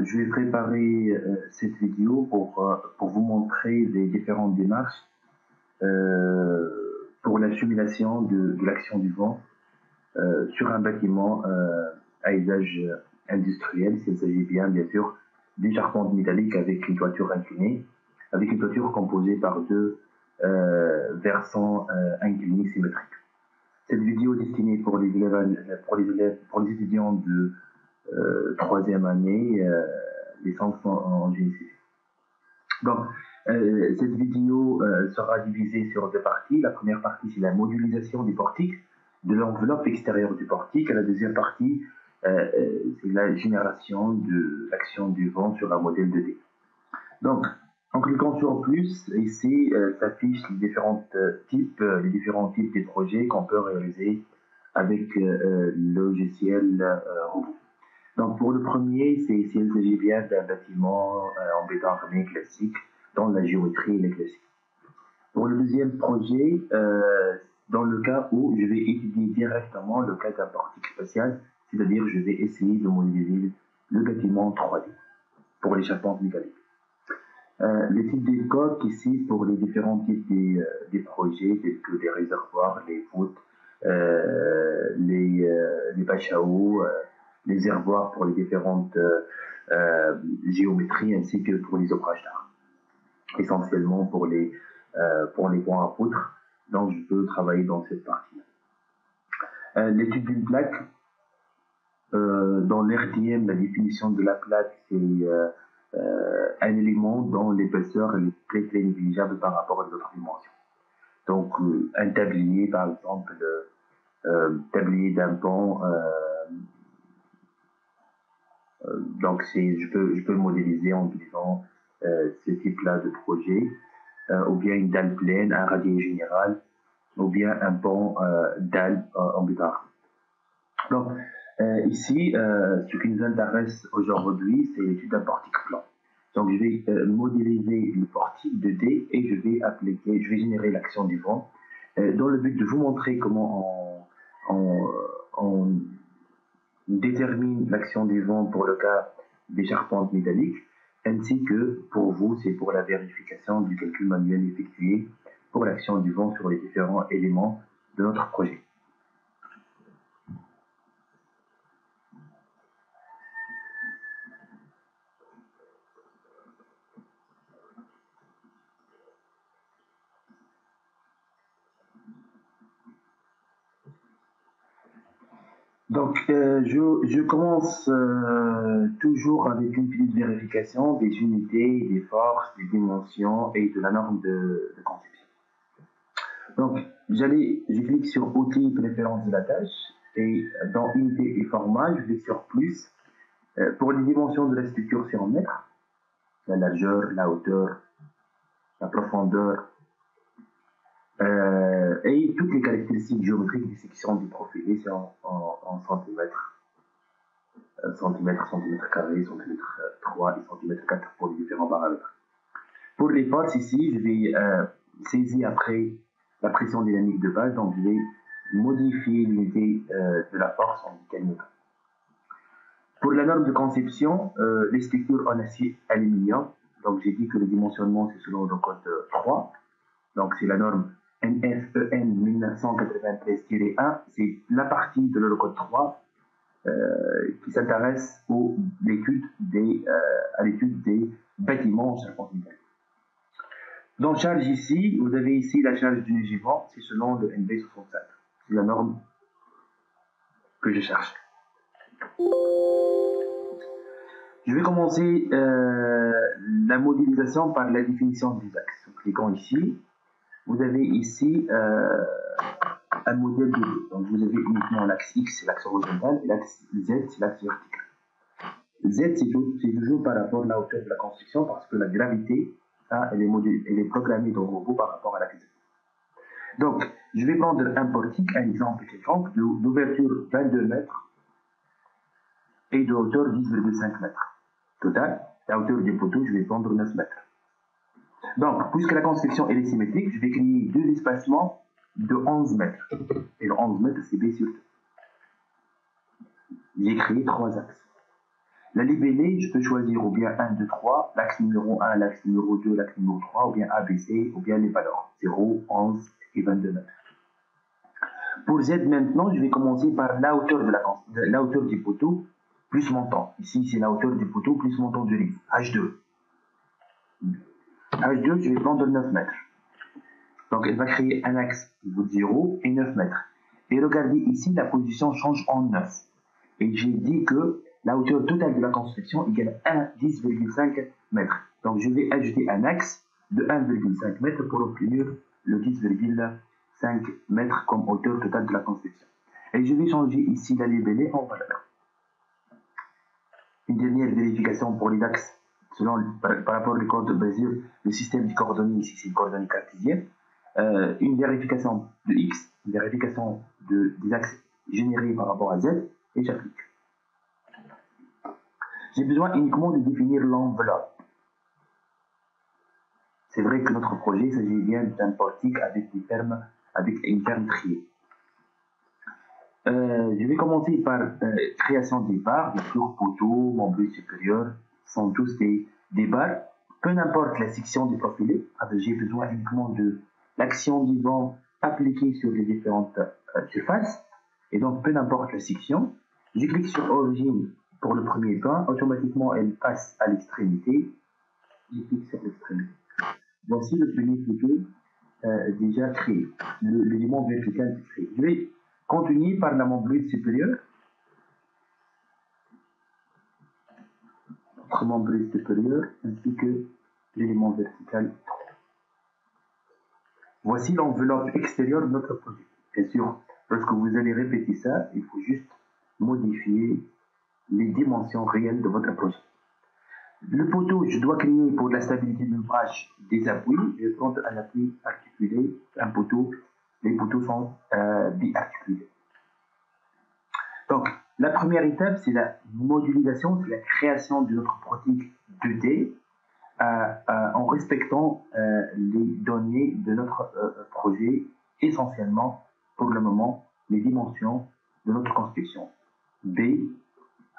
Je vais préparer cette vidéo pour vous montrer les différentes démarches pour la simulation de l'action du vent sur un bâtiment à usage industriel, s'il s'agit bien sûr d'une charpente métallique avec une toiture inclinée, avec une toiture composée par deux versants inclinés symétriques. Cette vidéo est destinée pour les étudiants de troisième année, licence en génie civil. Donc, cette vidéo sera divisée sur deux parties. La première partie, c'est la modélisation du portique, de l'enveloppe extérieure du portique. Et la deuxième partie, c'est la génération de l'action du vent sur un modèle 2D. Donc, en cliquant sur plus, ici s'affichent les différents types des projets qu'on peut réaliser avec le logiciel robot. Donc, pour le premier, s'il s'agit bien d'un bâtiment en béton armé classique, dans la géométrie et les classiques. Pour le deuxième projet, dans le cas où je vais étudier directement le cas d'un portique spatial, c'est-à-dire je vais essayer de modéliser le bâtiment en 3D pour les charpentes métalliques. Les types de coques ici pour les différents types des projets, tels que les réservoirs, les voûtes, les bâches à eau, les réservoirs pour les différentes géométries, ainsi que pour les ouvrages d'art. Essentiellement pour les points à poutre, donc je peux travailler dans cette partie-là. L'étude d'une plaque, dans l'RTM, la définition de la plaque, c'est un élément dont l'épaisseur est très négligeable par rapport aux autres dimensions. Donc, un tablier, par exemple, tablier d'un pont, donc je peux le modéliser en utilisant ce type-là de projet, ou bien une dalle pleine, un radier général, ou bien un pont dalle en béton. Donc, ici, ce qui nous intéresse aujourd'hui, c'est l'étude d'un portique plan. Donc, je vais modéliser le portique 2D et je vais générer l'action du vent dans le but de vous montrer comment on détermine l'action du vent pour le cas des charpentes métalliques, ainsi que pour vous, c'est pour la vérification du calcul manuel effectué pour l'action du vent sur les différents éléments de notre projet. Donc, je commence toujours avec une petite vérification des unités, des forces, des dimensions et de la norme de conception. Donc, je clique sur Outils et préférences de la tâche et dans Unité et format, je vais sur Plus. Pour les dimensions de la structure, c'est en mètres, la largeur, la hauteur, la profondeur, et toutes les caractéristiques géométriques des sections du profilé, c'est en centimètres. Centimètres, centimètres carrés, centimètres 3 et centimètres 4 pour les différents paramètres. Pour les forces ici, je vais saisir après la pression dynamique de base, donc je vais modifier l'unité de la force en kN. Pour la norme de conception, les structures en acier aluminium, donc j'ai dit que le dimensionnement c'est selon le code 3, donc c'est la norme NFEN 1993-1, c'est la partie de l'Eurocode 3 qui s'intéresse à l'étude des bâtiments en charpente métallique. Dans charge ici, vous avez ici la charge du légivant, c'est selon le NV65. C'est la norme que je cherche. Je vais commencer la modélisation par la définition des axes. En cliquant ici, vous avez ici un modèle de deux. Donc vous avez uniquement l'axe X, c'est l'axe horizontal, et l'axe Z, c'est l'axe vertical. Z, c'est toujours par rapport à la hauteur de la construction, parce que la gravité, elle est programmée dans le robot par rapport à l'axe Z. Donc, je vais prendre un portique, un exemple quelconque, d'ouverture 22 mètres et de hauteur 10,5 mètres. Total, la hauteur des poteaux, je vais prendre 9 mètres. Donc, puisque la construction est symétrique, je vais créer deux espacements de 11 mètres. Et le 11 mètres, c'est B sur 2. J'ai créé trois axes. La libellée, je peux choisir ou bien 1, 2, 3, l'axe numéro 1, l'axe numéro 2, l'axe numéro 3, ou bien ABC, ou bien les valeurs 0, 11 et 22 mètres. Pour Z maintenant, je vais commencer par la hauteur, la hauteur du poteau plus mon temps. Ici, c'est la hauteur du poteau plus mon temps de livre, H2. H2, je vais prendre 9 mètres. Donc, elle va créer un axe de 0 et 9 mètres. Et regardez ici, la position change en 9. Et j'ai dit que la hauteur totale de la construction égale 10,5 mètres. Donc, je vais ajouter un axe de 1,5 mètres pour obtenir le 10,5 mètres comme hauteur totale de la construction. Et je vais changer ici la libellée en valeur. Une dernière vérification pour les axes, par rapport aux coordonnées de Bézier, le système de coordonnées, ici c'est une coordonnée cartésienne. Une vérification de X, une vérification des axes générés par rapport à Z, et j'applique. J'ai besoin uniquement de définir l'enveloppe. C'est vrai que notre projet s'agit bien d'un portique avec une ferme triée. Je vais commencer par création des barres, des flours poteaux, membrures supérieures, sont tous des barres. Peu importe la section du profilé, j'ai besoin uniquement de l'action du vent appliquée sur les différentes surfaces. Et donc, peu importe la section, je clique sur origine pour le premier point, automatiquement elle passe à l'extrémité. Je clique sur l'extrémité. Voici le premier poteau déjà créé, l'élément vertical créé. Je vais continuer par la membrure supérieure. Notre membrure supérieure ainsi que l'élément vertical. Voici l'enveloppe extérieure de notre projet. Bien sûr, lorsque vous allez répéter ça, il faut juste modifier les dimensions réelles de votre projet. Le poteau, je dois créer pour la stabilité de l'ouvrage des appuis. Je vais prendre un appui articulé, un poteau. Les poteaux sont biarticulés. Donc, la première étape, c'est la modélisation, c'est la création de notre prototype 2D en respectant les données de notre projet, essentiellement, pour le moment, les dimensions de notre construction. B,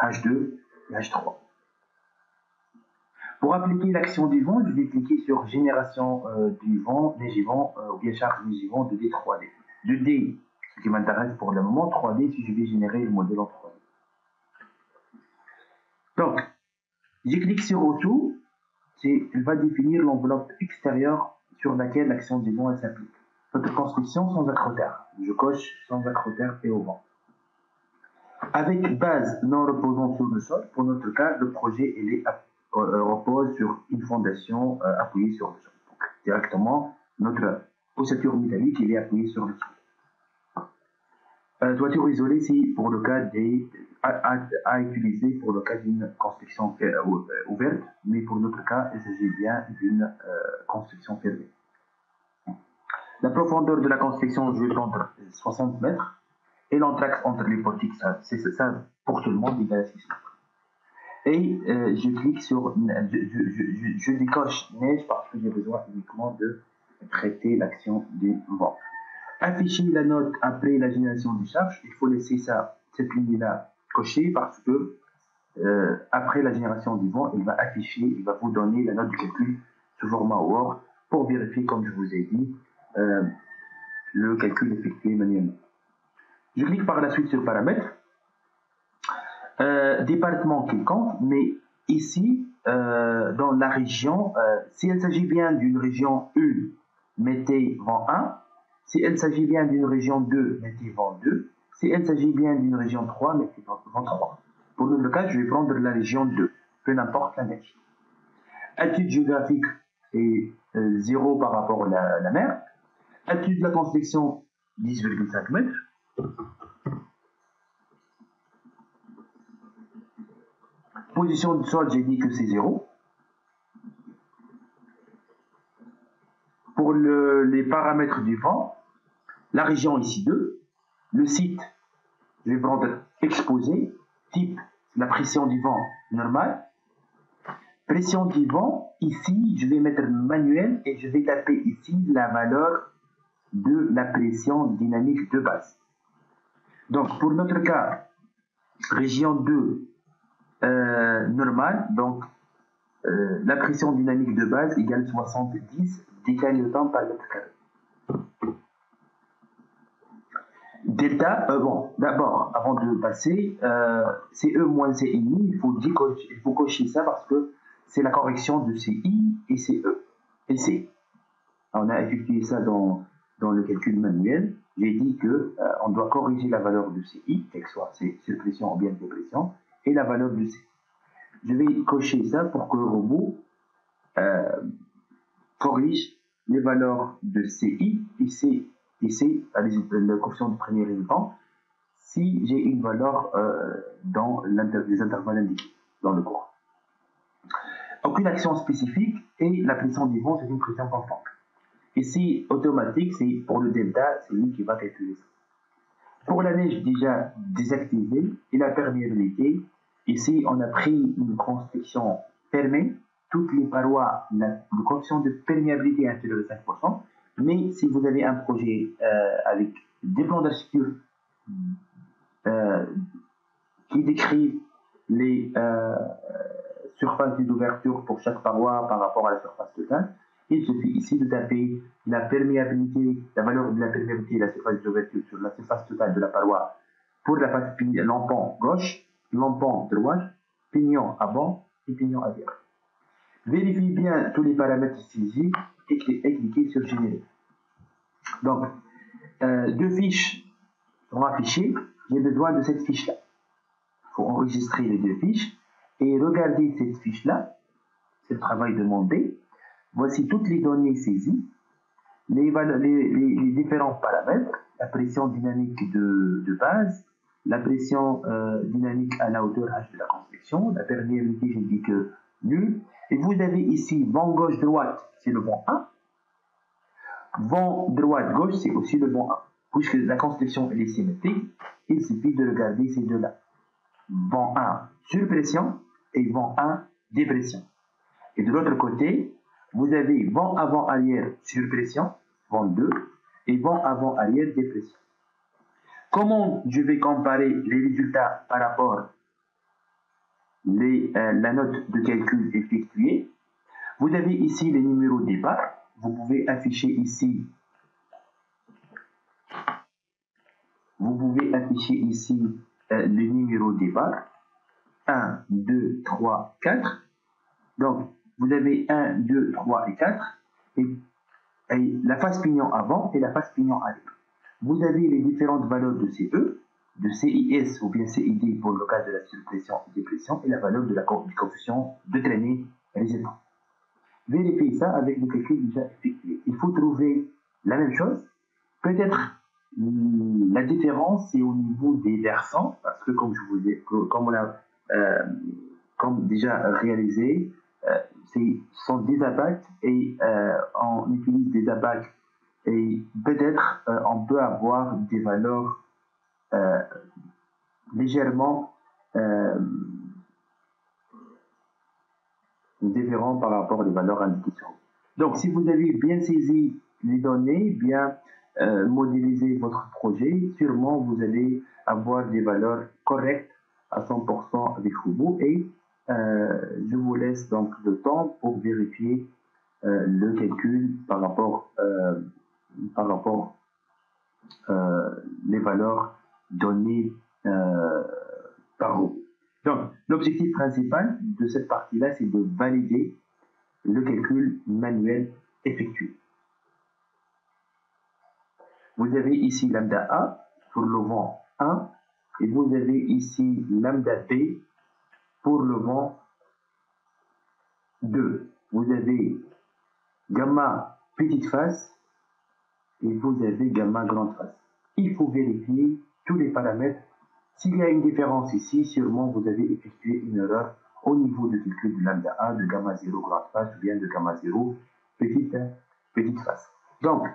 H2 et H3. Pour appliquer l'action du vent, je vais cliquer sur génération du vent, légivant, ou bien charge légivant de D3D. 2D, ce qui m'intéresse pour le moment, 3D si je vais générer le modèle en 3D. Donc, je clique sur Auto, elle va définir l'enveloppe extérieure sur laquelle l'action du vent s'applique. Notre construction sans accrotaire. Je coche sans accrotaire et au vent. Avec base non reposant sur le sol, pour notre cas, le projet repose sur une fondation appuyée sur le sol. Donc, directement, notre ossature métallique est appuyée sur le sol. Toiture isolée, c'est pour le cas à utiliser pour le cas d'une construction ouverte, mais pour notre cas, il s'agit bien d'une construction fermée. La profondeur de la construction, je vais prendre 60 mètres, et l'entraxe entre les portiques, c'est ça pour tout le monde, égal à 6 mètres. Et je clique sur, je décoche neige parce que j'ai besoin uniquement de traiter l'action du vent. Afficher la note après la génération du charge, il faut laisser cette ligne-là cochée parce que après la génération du vent, il va vous donner la note de calcul sous format Word pour vérifier, comme je vous ai dit, le calcul effectué manuellement. Je clique par la suite sur paramètres, département quelconque, mais ici, dans la région, si il s'agit bien d'une région 1, mettez vent 1. Si il s'agit bien d'une région 2, mettez vent 2. Si il s'agit bien d'une région 3, mettez vent 3. Pour le cas, je vais prendre la région 2, peu importe la neige. Altitude géographique est 0 par rapport à la mer. Altitude de la construction, 10,5 mètres. Position du sol, j'ai dit que c'est 0. Pour les paramètres du vent, la région ici 2. Le site, je vais prendre exposé. Type, la pression du vent normale. Pression du vent, ici, je vais mettre manuel et je vais taper ici la valeur de la pression dynamique de base. Donc, pour notre cas, région 2, normale, donc la pression dynamique de base égale 70 décalnewtons par mètre carré. Delta, bon, d'abord, avant de passer, CE moins CI, il faut cocher ça parce que c'est la correction de CI et CE et C. On a effectué ça dans le calcul manuel. J'ai dit que on doit corriger la valeur de CI, quelle que soit sur pression ou bien dépression, et la valeur de C. Je vais cocher ça pour que le robot corrige les valeurs de CI et C, le coefficient du premier résultat, si j'ai une valeur dans les intervalles indiqués dans le cours. Aucune action spécifique et la pression du vent, c'est une pression constante. Ici, automatique, c'est pour le delta, c'est lui qui va calculer ça. Pour la neige déjà désactivée et la perméabilité, ici, on a pris une construction fermée. Toutes les parois, le coefficient de perméabilité est inférieur de 5%. Mais si vous avez un projet avec des plans d'architecture qui décrivent les surfaces d'ouverture pour chaque paroi par rapport à la surface totale, il suffit ici de taper la perméabilité, la valeur de la perméabilité de la surface d'ouverture sur la surface totale de la paroi pour la face lampant gauche, lampant droite, pignon avant et pignon arrière. Vérifiez bien tous les paramètres saisis et cliquez sur Générer. Donc, deux fiches sont affichées. J'ai besoin de cette fiche-là. Il faut enregistrer les deux fiches et regarder cette fiche-là. C'est le travail demandé. Voici toutes les données saisies, les différents paramètres, la pression dynamique de base, la pression dynamique à la hauteur H de la construction, la perméabilité, j'ai dit que nul. Et vous avez ici vent gauche-droite, c'est le vent 1. Vent droite-gauche, c'est aussi le vent 1. Puisque la construction est symétrique, il suffit de regarder ces deux-là. Vent 1 sur pression et vent 1 dépression. Et de l'autre côté, vous avez vent avant-arrière sur pression, vent 2, et vent avant-arrière dépression. Comment je vais comparer les résultats par rapport la note de calcul effectuée? Vous avez ici les numéros de départ. Vous pouvez afficher ici le numéro de départ. 1, 2, 3, 4. Donc, vous avez 1, 2, 3 et 4. Et la face pignon avant et la face pignon arrière. Vous avez les différentes valeurs de CE, de CIS ou bien CID pour le cas de la surpression et dépression, et la valeur de la coefficient de traînée résultant. Vérifiez ça avec le calcul déjà effectué. Il faut trouver la même chose. Peut-être la différence c'est au niveau des versants, parce que comme je vous ai, comme on a déjà réalisé, ce sont des abacs et on utilise des abacs et peut-être on peut avoir des valeurs légèrement différentes par rapport aux valeurs indiquées. Donc si vous avez bien saisi les données, bien modélisé votre projet, sûrement vous allez avoir des valeurs correctes à 100% avec Robot et je vous laisse donc le temps pour vérifier le calcul par rapport les valeurs données par Robot. Donc l'objectif principal de cette partie-là, c'est de valider le calcul manuel effectué. Vous avez ici lambda A pour le vent 1 et vous avez ici lambda B pour le vent 2. Vous avez gamma petite face et vous avez gamma grande face. Il faut vérifier tous les paramètres. S'il y a une différence ici, sûrement vous avez effectué une erreur au niveau de calcul de lambda A, de gamma 0 grande face ou bien de gamma 0 petite face. Donc,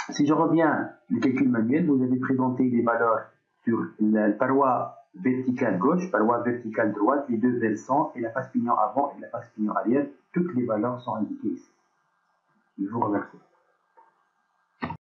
si je reviens au calcul manuel, vous avez présenté les valeurs sur la paroi verticale gauche, paroi verticale droite, les deux versants et la face pignon avant et la face pignon arrière. Toutes les valeurs sont indiquées ici. Je vous remercie.